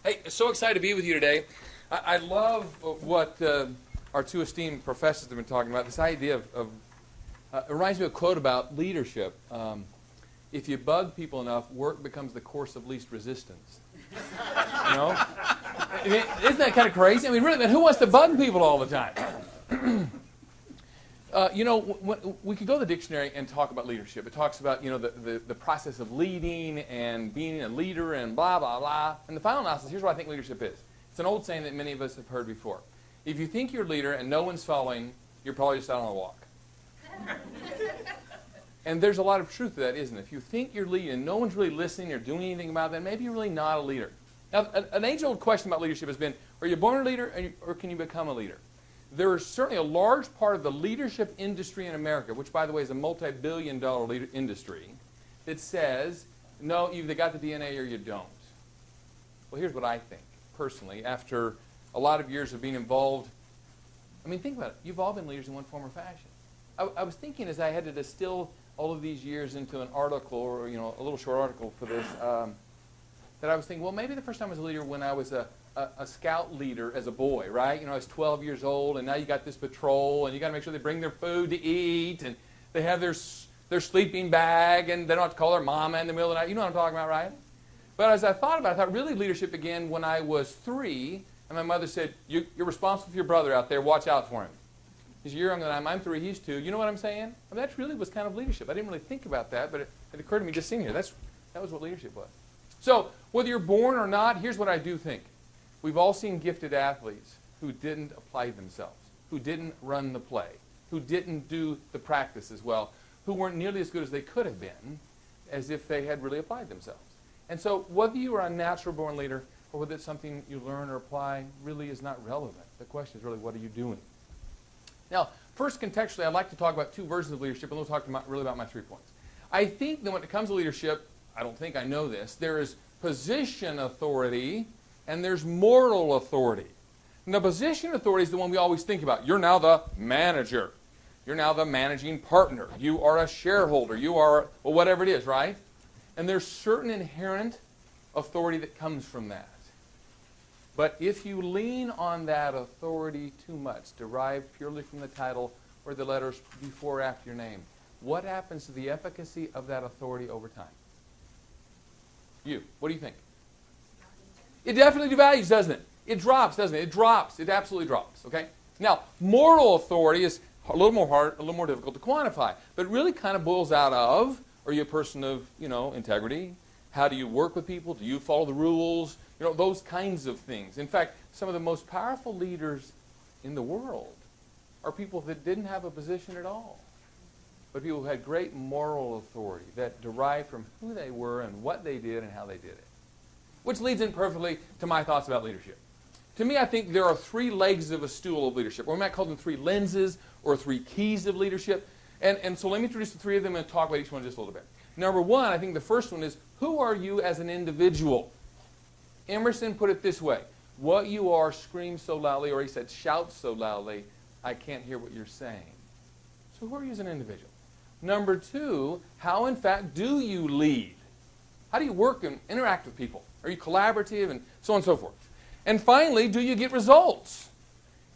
Hey, so excited to be with you today. I love what our two esteemed professors have been talking about, this idea of it reminds me of a quote about leadership. If you bug people enough, work becomes the course of least resistance. You know? I mean, isn't that kind of crazy? I mean, really, who wants to bug people all the time? We could go to the dictionary and talk about leadership. It talks about, the process of leading and being a leader and blah, blah, blah. And the final analysis, here's what I think leadership is. It's an old saying that many of us have heard before. If you think you're a leader and no one's following, you're probably just out on a walk. And there's a lot of truth to that, isn't it? If you think you're leading and no one's really listening or doing anything about that, maybe you're really not a leader. Now, an age-old question about leadership has been, are you born a leader or can you become a leader? There is certainly a large part of the leadership industry in America, which, by the way, is a multi-billion-dollar industry, that says, no, you've either got the DNA or you don't. Well, here's what I think, personally, after a lot of years of being involved. I mean, think about it. You've all been leaders in one form or fashion. I was thinking as I had to distill all of these years into an article, or a little short article for this, that I was thinking, well, maybe the first time I was a leader when I was a scout leader as a boy, right? I was 12 years old, and now you got this patrol, and you got to make sure they bring their food to eat, and they have their sleeping bag, and they don't have to call their mama in the middle of the night. You know what I'm talking about, right? But as I thought about it, I thought really leadership began when I was 3, and my mother said, you're responsible for your brother out there. Watch out for him. He's a year younger than I am. I'm 3, he's 2. You know what I'm saying? I mean, that really was kind of leadership. I didn't really think about that, but it occurred to me just sitting here. That was what leadership was. So whether you're born or not, here's what I do think. We've all seen gifted athletes who didn't apply themselves, who didn't run the play, who didn't do the practice as well, who weren't nearly as good as they could have been as if they had really applied themselves. And so whether you are a natural born leader or whether it's something you learn or apply really is not relevant. The question is really, what are you doing? Now, first contextually, I'd like to talk about 2 versions of leadership, and we'll talk really about my 3 points. I think that when it comes to leadership, I don't think I know this, there is position authority and there's moral authority. And the position authority is the one we always think about. You're now the manager. You're now the managing partner. You are a shareholder. You are, well, whatever it is, right? And there's certain inherent authority that comes from that. But if you lean on that authority too much, derived purely from the title or the letters before or after your name, what happens to the efficacy of that authority over time? What do you think? It definitely devalues, doesn't it? It drops, doesn't it? It drops. It absolutely drops, okay? Now, moral authority is a little more hard, a little more difficult to quantify, but it really kind of boils out of, are you a person of, integrity? How do you work with people? Do you follow the rules? Those kinds of things. In fact, some of the most powerful leaders in the world are people that didn't have a position at all, but people who had great moral authority that derived from who they were and what they did and how they did it. Which leads in perfectly to my thoughts about leadership. To me, I think there are 3 legs of a stool of leadership, or we might call them 3 lenses or 3 keys of leadership. And so let me introduce the 3 of them and talk about each one just a little bit. Number 1, I think the first one is, who are you as an individual? Emerson put it this way, what you are screams so loudly, or he said shouts so loudly, I can't hear what you're saying. So who are you as an individual? Number 2, how in fact do you lead? How do you work and interact with people? Are you collaborative and so on and so forth? And finally, do you get results?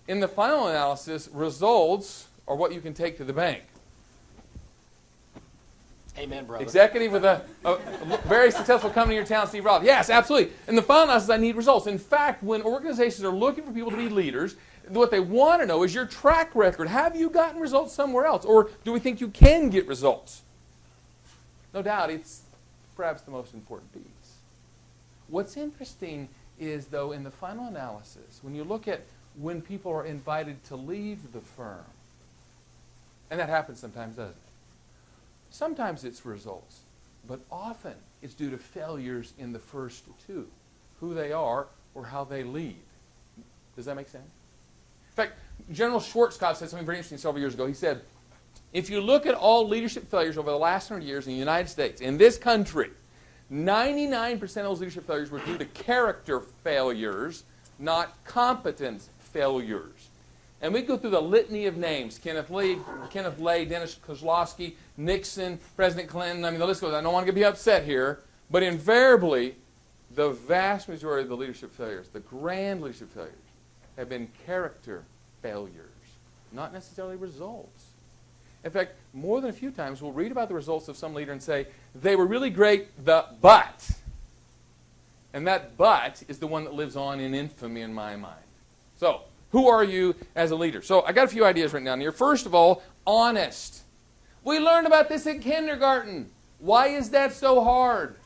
In the final analysis, results are what you can take to the bank. Amen, brother. Executive with a very successful company in your town, Steve Roth. Yes, absolutely. In the final analysis, I need results. In fact, when organizations are looking for people to be leaders, what they want to know is your track record. Have you gotten results somewhere else? Or do we think you can get results? No doubt, it's perhaps the most important piece. What's interesting is, though, in the final analysis, when you look at when people are invited to leave the firm, and that happens sometimes, doesn't it? Sometimes it's results, but often it's due to failures in the first 2, who they are or how they lead. Does that make sense? In fact, General Schwarzkopf said something very interesting several years ago. He said, if you look at all leadership failures over the last 100 years in the United States, in this country, 99% of those leadership failures were due to character failures, not competence failures. And we go through the litany of names, Kenneth Lay, Dennis Kozlowski, Nixon, President Clinton. I mean, the list goes on. I don't want to be upset here, but invariably, The vast majority of the leadership failures, the grand leadership failures, have been character failures, not necessarily results. In fact, more than a few times, we'll read about the results of some leader and say, they were really great, but. And that but is the one that lives on in infamy in my mind. So, who are you as a leader? So, I got a few ideas written down here. First of all, honest. We learned about this in kindergarten. Why is that so hard?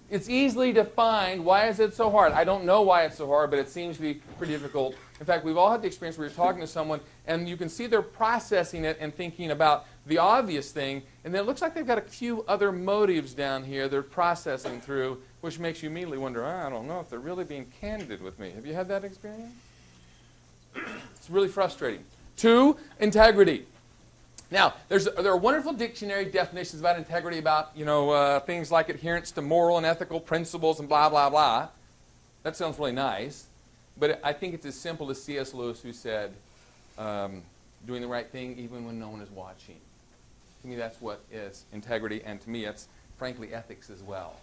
It's easily defined. Why is it so hard? I don't know why it's so hard, but it seems to be pretty difficult. In fact, we've all had the experience where you're talking to someone, and you can see they're processing it and thinking about the obvious thing, and then it looks like they've got a few other motives down here they're processing through, which makes you immediately wonder, I don't know if they're really being candid with me. Have you had that experience? It's really frustrating. 2, integrity. Now, there are wonderful dictionary definitions about integrity, about things like adherence to moral and ethical principles and blah, blah, blah. That sounds really nice. But I think it's as simple as C.S. Lewis, who said, doing the right thing even when no one is watching. To me, that's what is integrity, and to me, it's, frankly, ethics as well.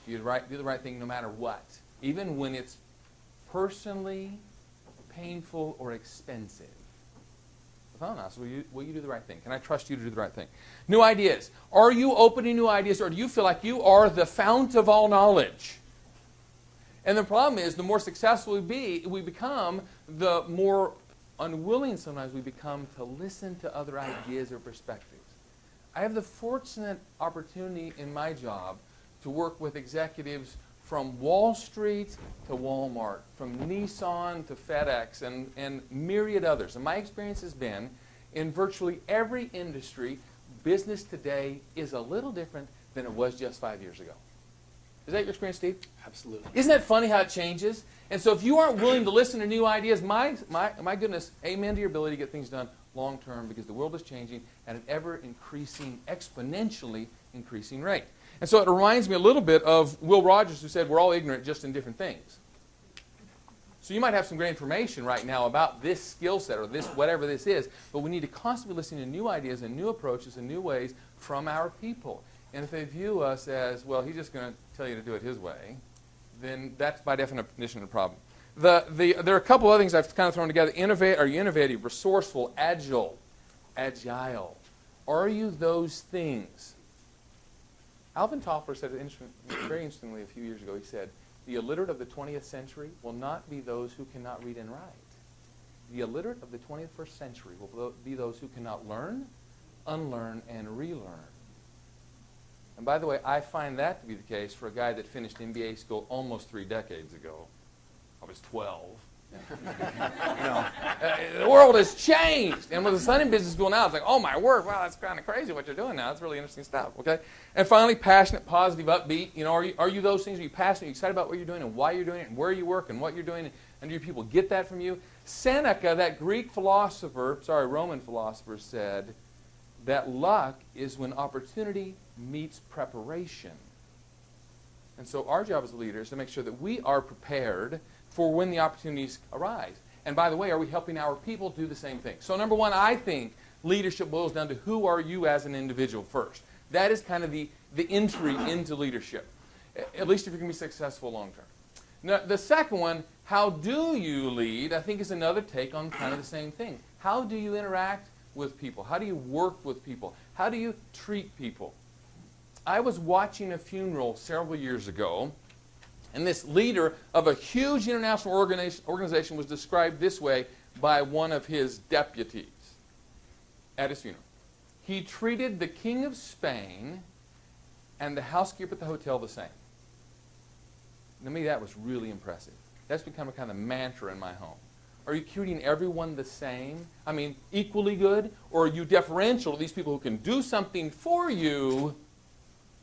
Do the right thing no matter what, even when it's personally painful or expensive. If I'm honest, will you do the right thing? Can I trust you to do the right thing? New ideas. Are you open to new ideas, or do you feel like you are the fount of all knowledge? And the problem is, the more successful we become, the more unwilling sometimes we become to listen to other ideas or perspectives. I have the fortunate opportunity in my job to work with executives from Wall Street to Walmart, from Nissan to FedEx, and myriad others. And my experience has been, in virtually every industry, business today is a little different than it was just 5 years ago. Is that your experience, Steve? Absolutely. Isn't that funny how it changes? And so if you aren't willing to listen to new ideas, my goodness, amen to your ability to get things done long term, because the world is changing at an ever-increasing, exponentially increasing rate. And so it reminds me a little bit of Will Rogers, who said, we're all ignorant just in different things. So you might have some great information right now about this skill set or this, whatever this is, but we need to constantly listen to new ideas and new approaches and new ways from our people. And if they view us as, well, he's just going to tell you to do it his way, then that's by definition a problem. There are a couple other things I've kind of thrown together. Are you innovative, resourceful, agile? Are you those things? Alvin Toffler said it very interestingly a few years ago. He said, the illiterate of the 20th century will not be those who cannot read and write. The illiterate of the 21st century will be those who cannot learn, unlearn, and relearn. And by the way, I find that to be the case for a guy that finished MBA school almost 3 decades ago. I was 12. The world has changed. And with the son in business school now, it's like, oh my word, wow, that's kind of crazy what you're doing now. That's really interesting stuff, okay? And finally, passionate, positive, upbeat. Are you those things? Are you passionate? Are you excited about what you're doing and why you're doing it and where you work and what you're doing? And do people get that from you? Seneca, that Roman philosopher, said that luck is when opportunity meets preparation. And so our job as leaders is to make sure that we are prepared for when the opportunities arise. And by the way, are we helping our people do the same thing? So number one, I think leadership boils down to who are you as an individual first. That is kind of the entry into leadership, at least if you're going to be successful long term. Now, the second one, how do you lead, I think is another take on kind of the same thing. How do you interact with people? How do you work with people? How do you treat people? I was watching a funeral several years ago, and this leader of a huge international organization was described this way by one of his deputies at his funeral. He treated the King of Spain and the housekeeper at the hotel the same. To me, that was really impressive. That's become a kind of mantra in my home. Are you treating everyone the same? I mean, equally good? Or are you deferential to these people who can do something for you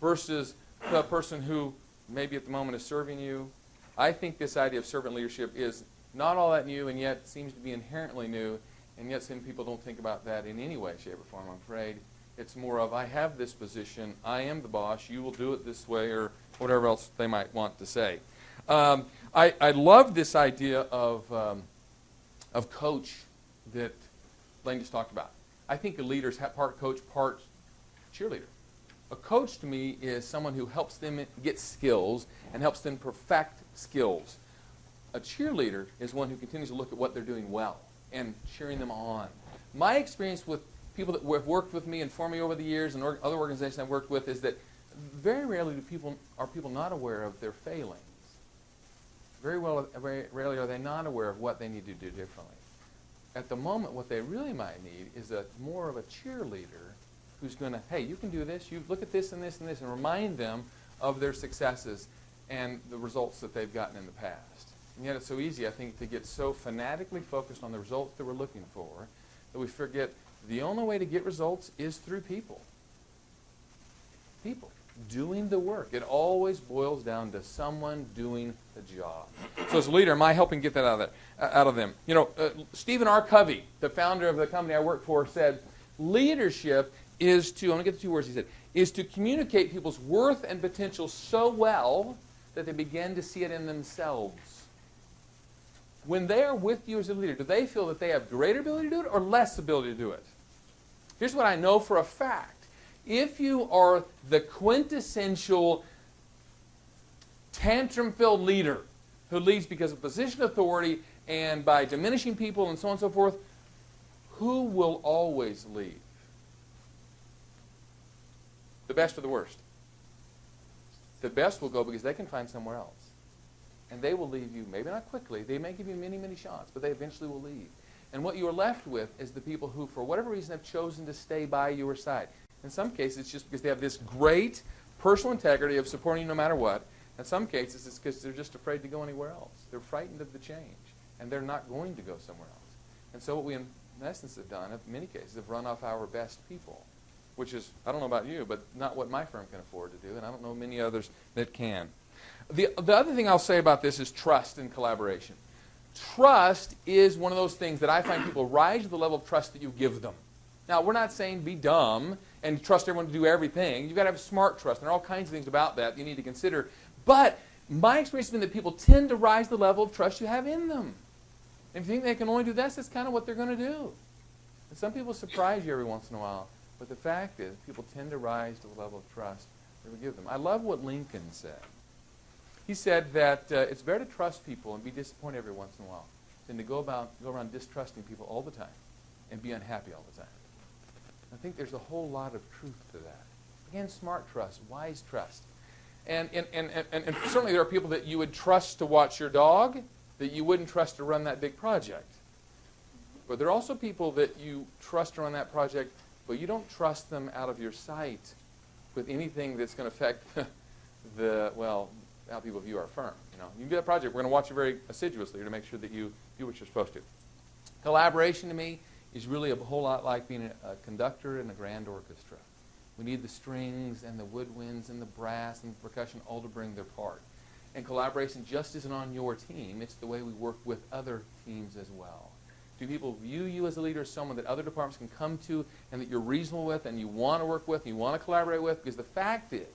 versus the person who maybe at the moment is serving you? I think this idea of servant leadership is not all that new, and yet seems to be inherently new, and yet some people don't think about that in any way, shape, or form, I'm afraid. It's more of, I have this position, I am the boss, you will do it this way, or whatever else they might want to say. I love this idea of coach that Lane just talked about. I think a leader's part coach, part cheerleader. A coach to me is someone who helps them get skills and helps them perfect skills. A cheerleader is one who continues to look at what they're doing well and cheering them on. My experience with people that have worked with me and for me over the years and other organizations I've worked with is that very rarely are people not aware of their failings. Very rarely are they not aware of what they need to do differently. At the moment, what they really might need is more of a cheerleader who's going to, hey, you can do this, you look at this and this and this, and remind them of their successes and the results that they've gotten in the past. And yet it's so easy, I think, to get so fanatically focused on the results that we're looking for that we forget the only way to get results is through people. People doing the work. It always boils down to someone doing the job. So as a leader, am I helping get that out of them? You know, Stephen R. Covey, the founder of the company I work for, said, leadership is to, I'm going to get the two words he said, is to communicate people's worth and potential so well that they begin to see it in themselves. When they are with you as a leader, do they feel that they have greater ability to do it or less ability to do it? Here's what I know for a fact. If you are the quintessential tantrum-filled leader who leads because of position of authority and by diminishing people and so on and so forth, who will always leave? The best or the worst? The best will go because they can find somewhere else. And they will leave you, maybe not quickly. They may give you many, many shots, but they eventually will leave. And what you are left with is the people who, for whatever reason, have chosen to stay by your side. In some cases, it's just because they have this great personal integrity of supporting you no matter what. In some cases, it's because they're just afraid to go anywhere else. They're frightened of the change, and they're not going to go somewhere else. And so what we, in essence, have done, in many cases, have run off our best people, which is, I don't know about you, but not what my firm can afford to do, and I don't know many others that can. The other thing I'll say about this is trust and collaboration. Trust is one of those things that I find people rise to the level of trust that you give them. Now, we're not saying be dumb and trust everyone to do everything. You've got to have smart trust. And there are all kinds of things about that you need to consider. But my experience has been that people tend to rise to the level of trust you have in them. And if you think they can only do this, that's kind of what they're going to do. And some people surprise you every once in a while. But the fact is, people tend to rise to the level of trust that we give them. I love what Lincoln said. He said that it's better to trust people and be disappointed every once in a while than to go around distrusting people all the time and be unhappy all the time. I think there's a whole lot of truth to that. Again, smart trust, wise trust. And certainly there are people that you would trust to watch your dog that you wouldn't trust to run that big project. But there are also people that you trust to run that project, but you don't trust them out of your sight with anything that's going to affect how people view our firm. You know, you can do that project. We're going to watch it very assiduously to make sure that you do what you're supposed to. Collaboration to me is really a whole lot like being a conductor in a grand orchestra. We need the strings and the woodwinds and the brass and the percussion all to bring their part. And collaboration just isn't on your team. It's the way we work with other teams as well. Do people view you as a leader as someone that other departments can come to and that you're reasonable with and you want to work with and you want to collaborate with? Because the fact is,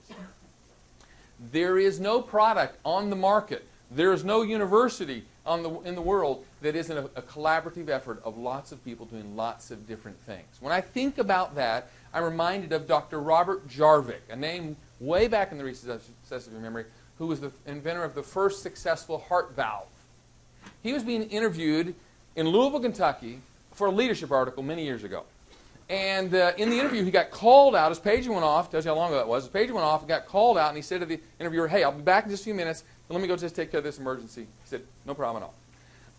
there is no product on the market, there is no university in the world that isn't a collaborative effort of lots of people doing lots of different things. When I think about that, I'm reminded of Dr. Robert Jarvik, a name way back in the recesses of your memory, who was the inventor of the first successful heart valve. He was being interviewed in Louisville, Kentucky for a leadership article many years ago. And in the interview, he got called out. His pager went off. Tells you how long ago that was. His pager went off. He got called out, and he said to the interviewer, "Hey, I'll be back in just a few minutes. But let me go just take care of this emergency." He said, "No problem at all."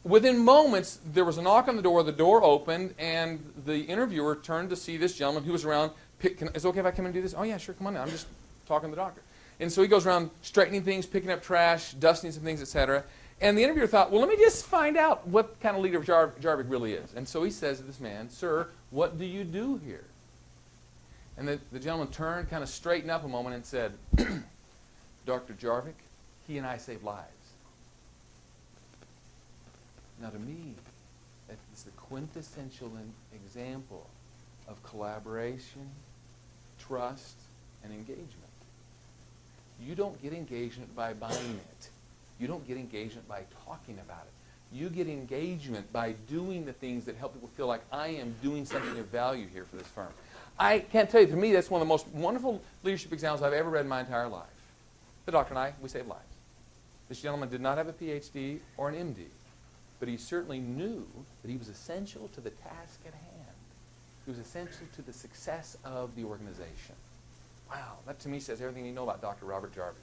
Within moments, there was a knock on the door. The door opened, and the interviewer turned to see this gentleman who was around. Is it okay if I come in and do this? Oh, yeah, sure. Come on in. I'm just talking to the doctor. And so he goes around straightening things, picking up trash, dusting some things, etc. And the interviewer thought, well, let me just find out what kind of leader Jarvik really is. And so he says to this man, "Sir, what do you do here?" And the gentleman turned, kind of straightened up a moment and said, "Dr. Jarvik, he and I save lives." Now to me, that is the quintessential example of collaboration, trust, and engagement. You don't get engagement by buying it. You don't get engagement by talking about it. You get engagement by doing the things that help people feel like I am doing something of value here for this firm. I can't tell you, to me, that's one of the most wonderful leadership examples I've ever read in my entire life. The doctor and I, we saved lives. This gentleman did not have a PhD or an MD, but he certainly knew that he was essential to the task at hand. He was essential to the success of the organization. Wow, that to me says everything you know about Dr. Robert Jarvie.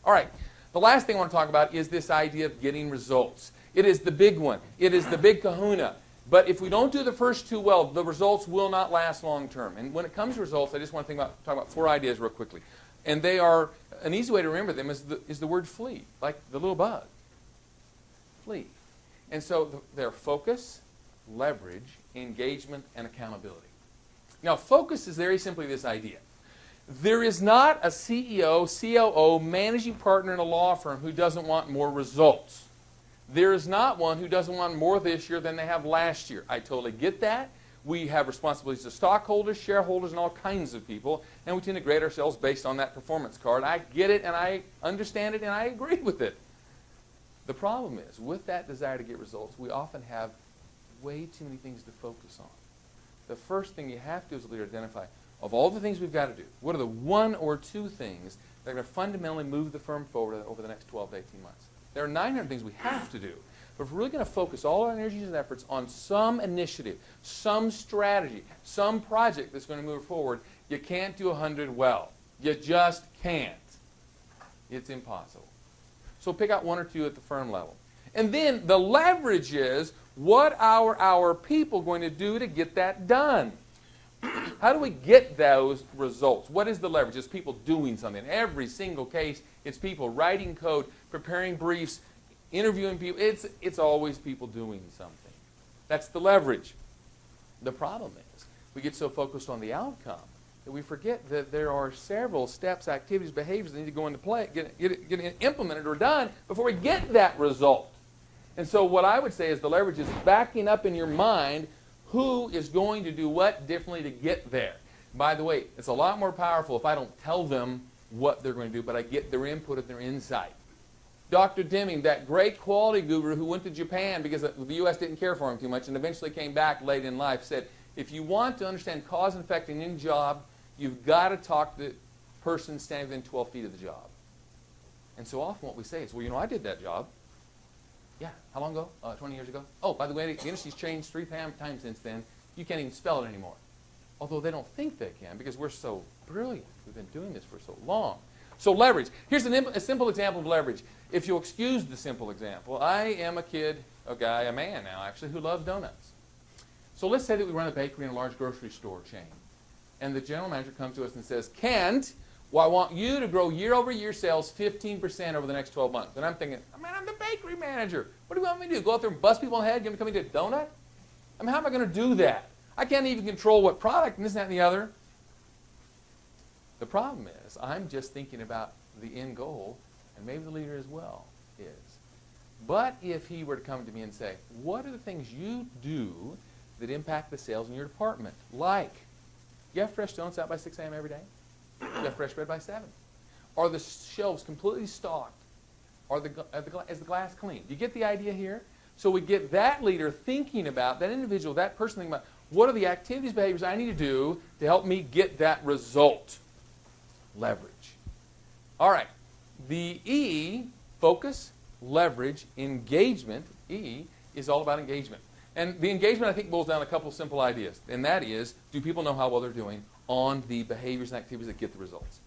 All right, the last thing I want to talk about is this idea of getting results. It is the big one. It is the big kahuna. But if we don't do the first two well, the results will not last long term. And when it comes to results, I just want to talk about 4 ideas real quickly. And they are, an easy way to remember them is the word flee, like the little bug. Flee. And so they're focus, leverage, engagement, and accountability. Now, focus is very simply this idea. There is not a CEO, COO, managing partner in a law firm who doesn't want more results. There is not one who doesn't want more this year than they have last year. I totally get that. We have responsibilities to stockholders, shareholders, and all kinds of people, and we tend to grade ourselves based on that performance card. I get it, and I understand it, and I agree with it. The problem is, with that desire to get results, we often have way too many things to focus on. The first thing you have to do as a leader identify, of all the things we've got to do, what are the 1 or 2 things that are going to fundamentally move the firm forward over the next 12 to 18 months? There are 900 things we have to do. But if we're really going to focus all our energies and efforts on some initiative, some strategy, some project that's going to move forward, you can't do 100 well. You just can't. It's impossible. So pick out 1 or 2 at the firm level. And then the leverage is, what are our people going to do to get that done? How do we get those results? What is the leverage? It's people doing something. In every single case, it's people writing code, preparing briefs, interviewing people. It's always people doing something. That's the leverage. The problem is we get so focused on the outcome that we forget that there are several steps, activities, behaviors that need to go into play, get implemented or done before we get that result. And so what I would say is the leverage is backing up in your mind who is going to do what differently to get there. By the way, it's a lot more powerful if I don't tell them what they're going to do, but I get their input and their insight. Dr. Deming, that great quality guru who went to Japan because the U.S. didn't care for him too much and eventually came back late in life, said, if you want to understand cause and effect in any job, you've got to talk to the person standing within 12 feet of the job. And so often what we say is, well, you know, I did that job. Yeah, how long ago? 20 years ago? Oh, by the way, the industry's changed 3 times since then. You can't even spell it anymore. Although they don't think they can because we're so brilliant. We've been doing this for so long. So leverage. Here's a simple example of leverage. If you'll excuse the simple example, I am a man now actually, who loves donuts. So let's say that we run a bakery in a large grocery store chain. And the general manager comes to us and says, Kent, well, I want you to grow year-over-year sales 15% over the next 12 months. And I'm thinking, man, I'm the bakery manager. What do you want me to do? Go out there and bust people in the head, get them to come eat a donut? I mean, how am I going to do that? I can't even control what product and this, that, and the other. The problem is, I'm just thinking about the end goal, and maybe the leader as well is. But if he were to come to me and say, what are the things you do that impact the sales in your department? Like, you have fresh donuts out by 6 a.m. every day? You have fresh bread by 7? Are the shelves completely stocked? Is the glass clean? Do you get the idea here? So we get that leader thinking about, that individual, that person thinking about, what are the activities, behaviors I need to do to help me get that result? Leverage. All right. The E, focus, leverage, engagement, E, is all about engagement. And the engagement, I think, boils down to a couple of simple ideas. And that is, do people know how well they're doing on the behaviors and activities that get the results?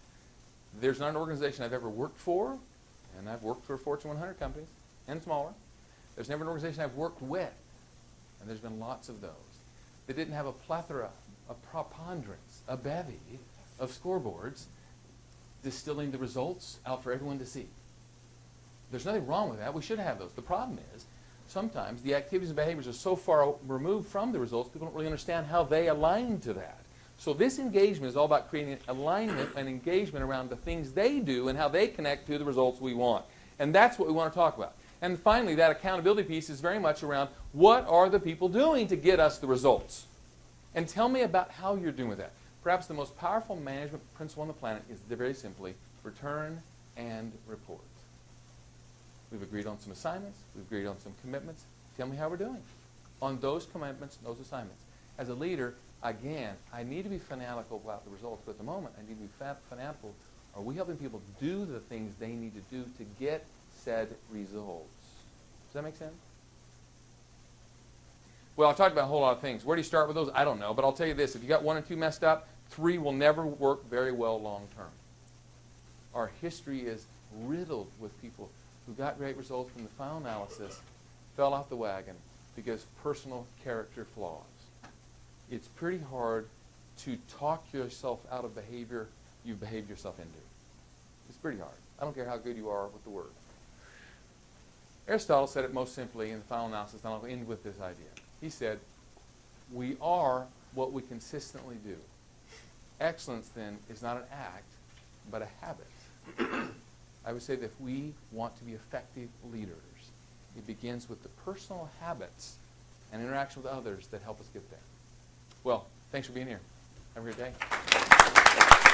There's not an organization I've ever worked for, and I've worked for Fortune 100 companies and smaller. There's never an organization I've worked with, and there's been lots of those, that didn't have a plethora, a preponderance, a bevy of scoreboards distilling the results out for everyone to see. There's nothing wrong with that. We should have those. The problem is, sometimes the activities and behaviors are so far removed from the results, people don't really understand how they align to that. So this engagement is all about creating alignment and engagement around the things they do and how they connect to the results we want. And that's what we want to talk about. And finally, that accountability piece is very much around what are the people doing to get us the results? And tell me about how you're doing with that. Perhaps the most powerful management principle on the planet is very simply return and report. We've agreed on some assignments. We've agreed on some commitments. Tell me how we're doing on those commitments, those assignments. As a leader, Again, I need to be fanatical about the results, but at the moment, I need to be fanatical. Are we helping people do the things they need to do to get said results? Does that make sense? Well, I've talked about a whole lot of things. Where do you start with those? I don't know, but I'll tell you this. If you got 1 or 2 messed up, 3 will never work very well long term. Our history is riddled with people who got great results from the final analysis, fell off the wagon because personal character flaws. It's pretty hard to talk yourself out of behavior you've behaved yourself into. It's pretty hard. I don't care how good you are with the word. Aristotle said it most simply in the final analysis, and I'll end with this idea. He said, we are what we consistently do. Excellence, then, is not an act, but a habit. I would say that if we want to be effective leaders, it begins with the personal habits and interaction with others that help us get there. Well, thanks for being here. Have a great day.